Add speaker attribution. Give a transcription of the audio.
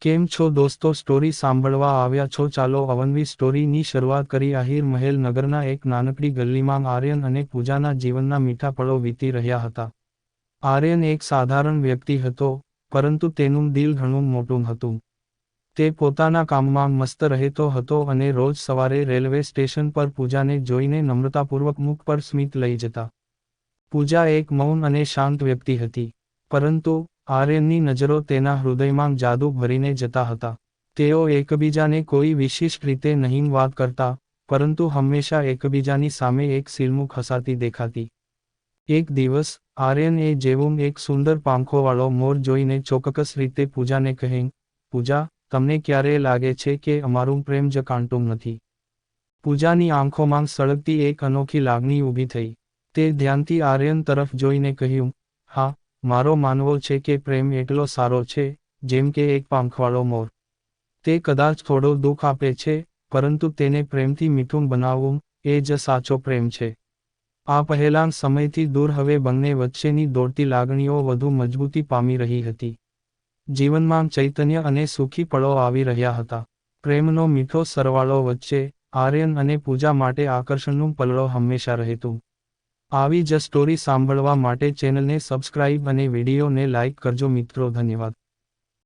Speaker 1: કેમ છો દોસ્તો, સ્ટોરી સાંભળવા આવ્યા છો? ચાલો અવનવી સ્ટોરીની શરૂઆત કરી. આહિર મહેલ નગરના એક નાનકડી ગલીમાં આર્યન અને પૂજાના જીવનના મીઠા પળો વીતી રહ્યા હતા. આર્યન એક સાધારણ વ્યક્તિ હતો, પરંતુ તેનું દિલ ઘણું મોટું હતું. તે પોતાના કામમાં મસ્ત રહેતો હતો અને રોજ સવારે રેલવે સ્ટેશન પર પૂજાને જોઈને નમ્રતાપૂર્વક મુખ પર સ્મિત લઈ જતા. પૂજા એક મૌન અને શાંત વ્યક્તિ હતી, પરંતુ આર્યનની નજરો તેના હૃદયમાં જાદુ ભરીને જતા હતા. તેઓ એકબીજાને કોઈ વિશિષ્ટ રીતે નહીં વાત કરતા, પરંતુ હંમેશા એકબીજાની સામે એક સિલમુખ હસાતી દેખાતી. એક દિવસ, આર્યન એ જેવું એક સુંદર પાંખોવાળો મોર જોઈને ચોક્કસ રીતે પૂજાને કહે, પૂજા, તમને ક્યારે લાગે છે કે અમારું પ્રેમ જ કાંટું નથી? પૂજાની આંખોમાં સળગતી એક અનોખી લાગણી ઊભી થઈ. તે ધ્યાનથી આર્યન તરફ જોઈને કહ્યું, હા, મારો માનવો છે કે પ્રેમ એટલો સારો છે, જેમ કે એક પાંખવાળો મોર. તે કદાચ થોડો દુઃખ આપે છે, પરંતુ તેને પ્રેમથી મીઠું બનાવવું, એ જ સાચો પ્રેમ છે. આ પહેલાં સમયથી દૂર હવે બંને વચ્ચેની દોડતી લાગણીઓ વધુ મજબૂતી પામી રહી હતી. જીવનમાં ચૈતન્ય અને સુખી પળો આવી રહ્યા હતા. પ્રેમનો મીઠો સરવાળો વચ્ચે, આર્યન અને પૂજા માટે આકર્ષણનું પલ્લો હંમેશા રહેતું. આવી જ સ્ટોરી સાંભળવા માટે ચેનલને સબસ્ક્રાઇબ અને વિડીયોને લાઇક કરજો મિત્રો. ધન્યવાદ.